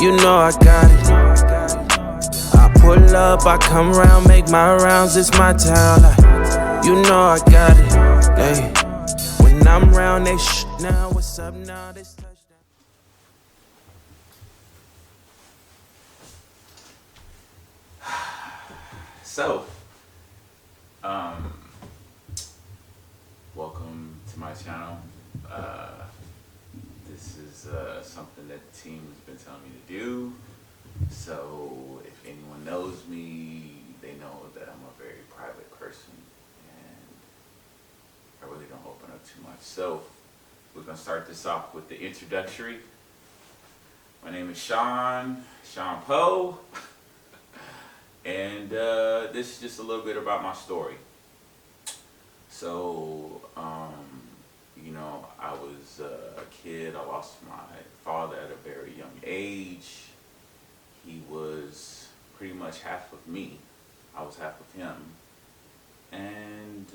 You know I got it. I pull up, I come round, make my rounds, it's my town. You know I got it. Hey, when I'm round, they now. What's up now? This touchdown. So, welcome to my channel. This is something that the team has been telling me to do. So, if anyone knows me, they know that I'm a very private person and I really don't open up too much. So, we're going to start this off with the introductory. My name is SeanPo. And this is just a little bit about my story. So, you know, I was a kid. I lost my father at a very young age. He was pretty much half of me. I was half of him. And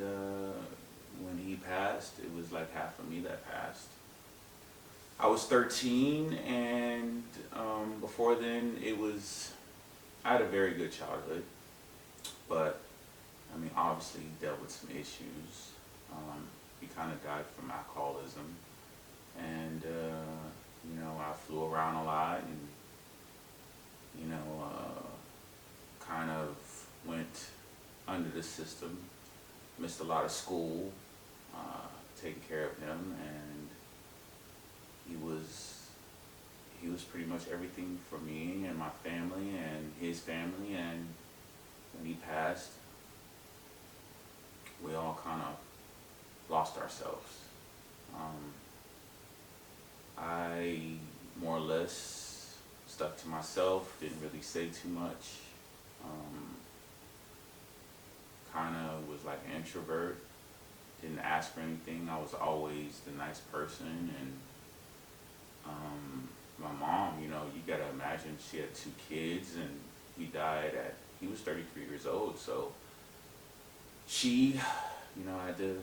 when he passed, it was like half of me that passed. I was 13, and before then, I had a very good childhood, but I mean, obviously he dealt with some issues. He kind of died from alcoholism, and you know, I flew around a lot, and you know, kind of went under the system, missed a lot of school, taking care of him, and he was pretty much everything for me and my family and his family. And when he passed, we all kind of lost ourselves. I more or less stuck to myself, didn't really say too much, kind of was like an introvert, didn't ask for anything. I was always the nice person. And my mom, you know, you gotta imagine, she had 2 kids, and he was 33 years old, so she, you know, had to,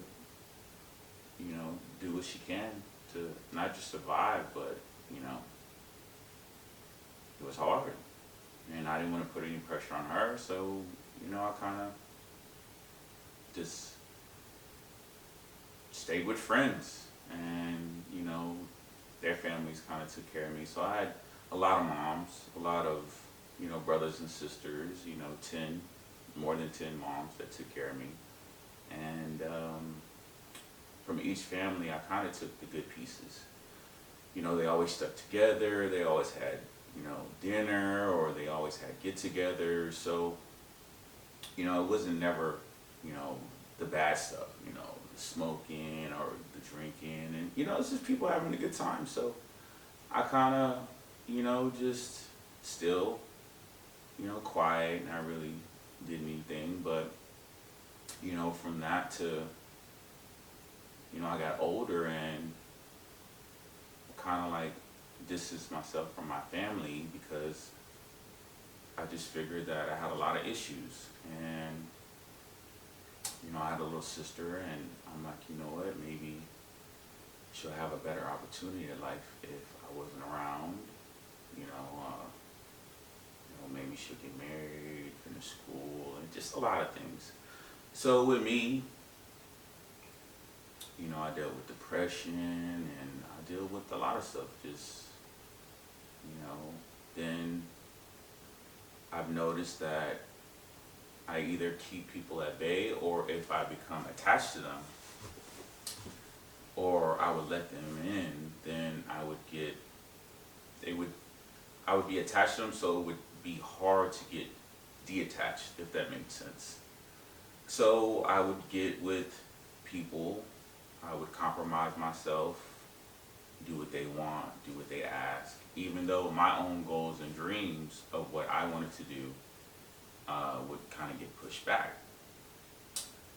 you know, do what she can to not just survive, but, you know, it was hard, and I didn't want to put any pressure on her, so, you know, I kind of just stayed with friends, and, you know, their families kind of took care of me. So I had a lot of moms, a lot of, you know, brothers and sisters, you know, more than 10 moms that took care of me. And from each family, I kind of took the good pieces. You know, they always stuck together. They always had, you know, dinner, or they always had get-togethers. So, you know, it wasn't never, you know, the bad stuff, you know, the smoking or the drinking, and, you know, it's just people having a good time. So I kind of, you know, just still, you know, quiet, and I really didn't anything. But, you know, from that to, you know, I got older, and kind of like distanced myself from my family, because I just figured that I had a lot of issues. And, you know, I had a little sister, and I'm like, you know what, maybe she'll have a better opportunity in life if I wasn't around. You know, maybe she'll get married, finish school, and just a lot of things. So with me, you know, I dealt with depression, and I dealt with a lot of stuff. Just, you know, then I've noticed that I either keep people at bay, or if I become attached to them, or I would let them in, then I would be attached to them, so it would be hard to get detached, if that makes sense. So I would get with people, I would compromise myself, do what they want, do what they ask, even though my own goals and dreams of what I wanted to do would kind of get pushed back.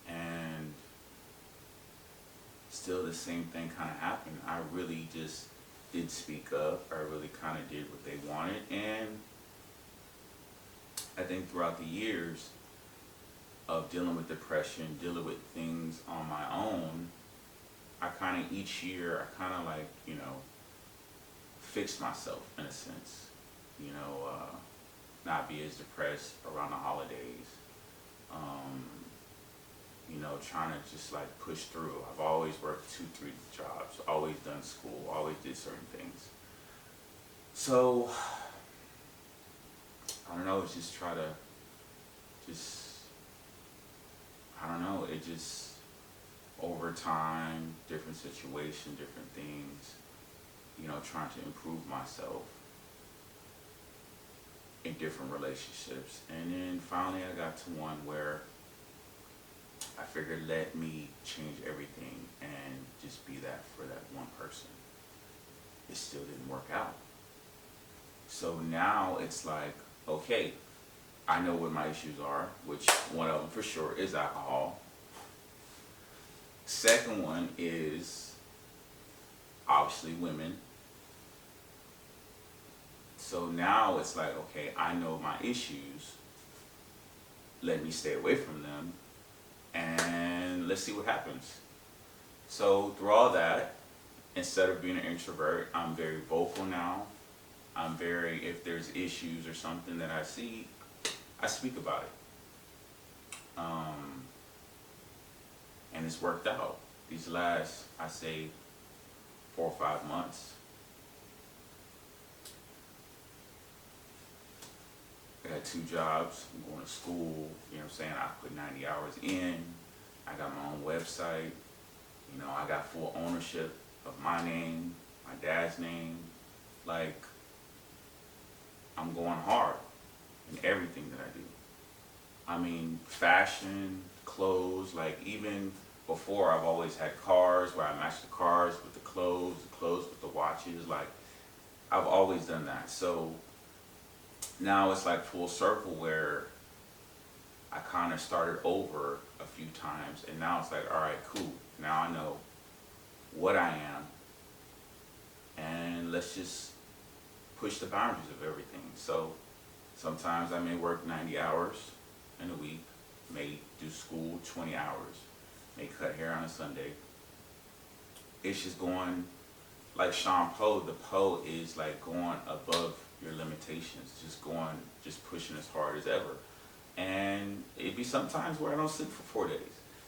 And still the same thing kind of happened. I really just did speak up. I really kind of did what they wanted. And I think throughout the years of dealing with depression, dealing with things on my own, I kind of, each year, I kind of like, you know, fixed myself in a sense. not be as depressed around the holidays. Um, trying to just like push through. I've always worked 2, 3 jobs, always done school, always did certain things. So, I don't know, it's just try to, just, I don't know, it just, over time, different situation, different things, trying to improve myself in different relationships. And then finally I got to one where I figured let me change everything and just be that for that one person. It still didn't work out. So now it's like, okay, I know what my issues are, which one of them for sure is alcohol. Second one is obviously women. So now it's like, okay, I know my issues. Let me stay away from them and let's see what happens. So through all that, instead of being an introvert, I'm very vocal now. I'm very, if there's issues or something that I see, I speak about it. And it's worked out. These last, I say, 4 or 5 months. I got 2 jobs, I'm going to school, I put 90 hours in, I got my own website, I got full ownership of my name, my dad's name, like, I'm going hard in everything that I do. I mean, fashion, clothes, like even before I've always had cars where I match the cars with the clothes with the watches, like, I've always done that. So now it's like full circle where I kind of started over a few times and now it's like, all right, cool. Now I know what I am and let's just push the boundaries of everything. So sometimes I may work 90 hours in a week, may do school 20 hours, may cut hair on a Sunday. It's just going, like SeanPo, the Po is like going above your limitations, just pushing as hard as ever. And it'd be sometimes where I don't sleep for 4 days.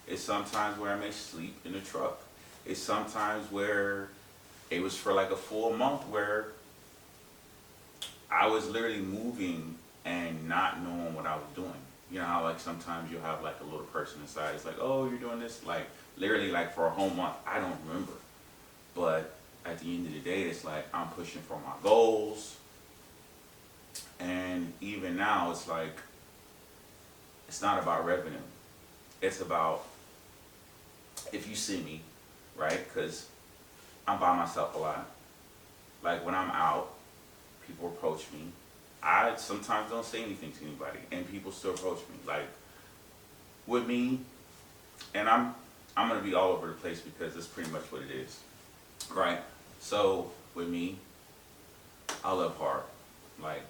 It's sometimes where I may sleep in the truck. It's sometimes where it was for like a full month where I was literally moving and not knowing what I was doing. You know how like sometimes you'll have like a little person inside, it's like, oh, you're doing this? Like literally like for a whole month, I don't remember. But at the end of the day, it's like I'm pushing for my goals. And even now, it's like, it's not about revenue. It's about, if you see me, right? Because I'm by myself a lot. Like when I'm out, people approach me. I sometimes don't say anything to anybody, and people still approach me. Like with me, and I'm gonna be all over the place because that's pretty much what it is, right? So with me, I love hard. Like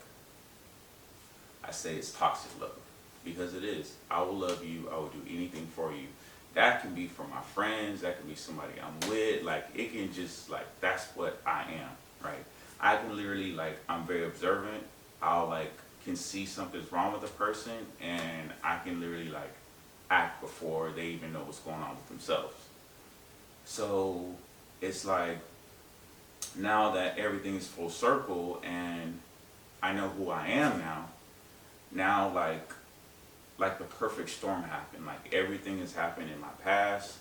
I say, it's toxic love because it is. I will love you. I will do anything for you. That can be for my friends. That can be somebody I'm with. Like it can just like that's what I am, right? I can literally like I'm very observant. I'll like can see something's wrong with a person, and I can literally like act before they even know what's going on with themselves. So it's like now that everything is full circle and I know who I am now like the perfect storm happened. Like everything has happened in my past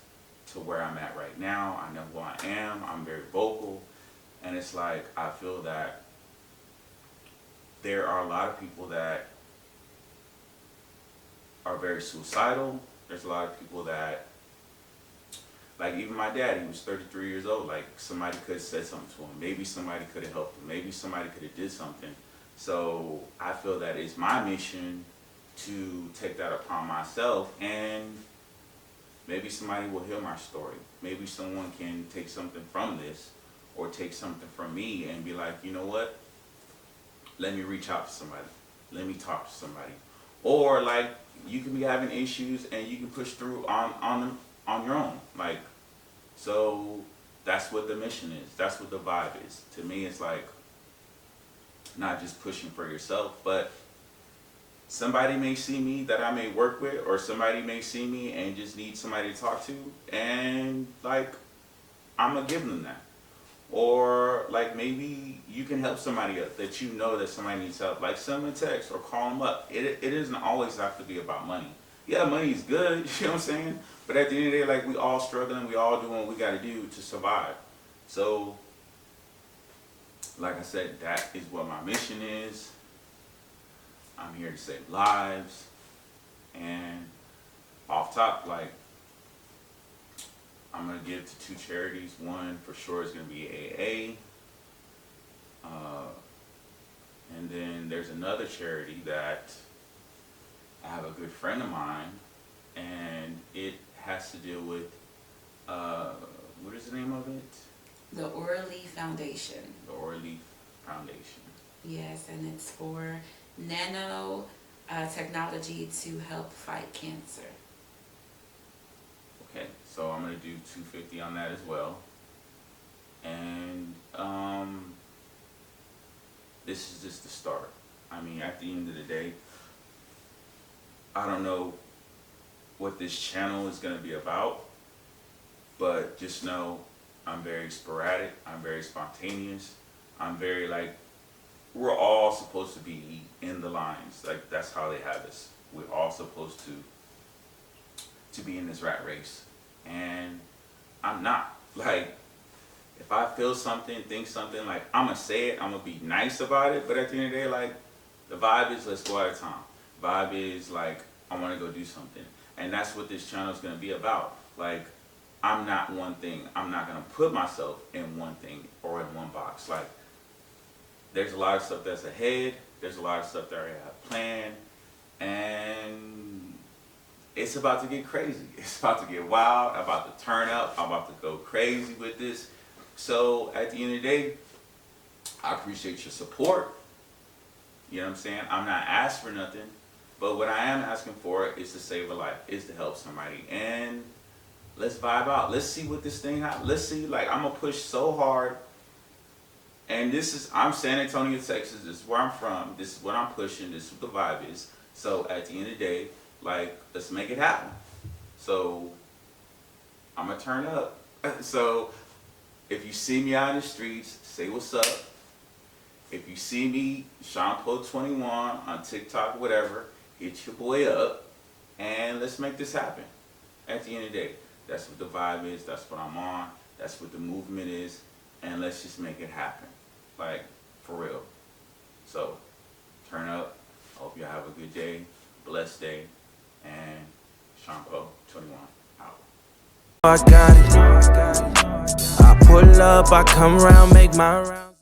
to where I'm at right now. I know who I am. I'm very vocal. And it's like I feel that there are a lot of people that are very suicidal. There's a lot of people that, like even my dad, he was 33 years old. Like somebody could have said something to him. Maybe somebody could have helped him. Maybe somebody could have did something. So I feel that it's my mission to take that upon myself, and maybe somebody will hear my story. Maybe someone can take something from this or take something from me and be like, you know what? Let me reach out to somebody. Let me talk to somebody. Or like you can be having issues and you can push through on your own. Like, so that's what the mission is. That's what the vibe is. To me, it's like not just pushing for yourself, but somebody may see me that I may work with, or somebody may see me and just need somebody to talk to, and like, I'm gonna give them that. Or like, maybe you can help somebody up that you know that somebody needs help. Like, send them a text or call them up. It doesn't always have to be about money. Yeah, money is good, you know what I'm saying? But at the end of the day, like, we all struggling, we all doing what we gotta do to survive. So, like I said, that is what my mission is. I'm here to save lives. And off top, like, I'm gonna give to 2 charities. One for sure is gonna be AA. And then there's another charity that I have a good friend of mine, and it has to deal with, what is the name of it? The Orly Foundation. The Orly Foundation. Yes, and it's for nano technology to help fight cancer. Okay, so I'm gonna do $250 on that as well. And this is just the start. I mean, at the end of the day, I don't know what this channel is gonna be about, but just know I'm very sporadic, I'm very spontaneous, I'm very like, we're all supposed to be in the lines. Like, that's how they have us. We're all supposed to be in this rat race. And I'm not. Like, if I feel something, think something, like, I'm gonna say it, I'm gonna be nice about it, but at the end of the day, like, the vibe is, let's go out of town. Vibe is like, I wanna go do something. And that's what this channel is gonna be about. Like, I'm not one thing. I'm not gonna put myself in one thing or in one box. Like, there's a lot of stuff that's ahead. There's a lot of stuff that I have planned. And it's about to get crazy. It's about to get wild. I'm about to turn up. I'm about to go crazy with this. So at the end of the day, I appreciate your support. You know what I'm saying? I'm not asking for nothing. But what I am asking for is to save a life, is to help somebody. And let's vibe out. Let's see what this thing happens. Let's see, like, I'm going to push so hard. And I'm San Antonio, Texas. This is where I'm from. This is what I'm pushing. This is what the vibe is. So at the end of the day, like, let's make it happen. So I'm going to turn up. So if you see me out in the streets, say what's up. If you see me, SeanPo 21 on TikTok, whatever, hit your boy up and let's make this happen. At the end of the day, that's what the vibe is. That's what I'm on. That's what the movement is. And let's just make it happen. Like, for real. So, turn up. Hope you have a good day, blessed day, and SeanPo 21 out. I got it. I pull up, I come around, make my rounds.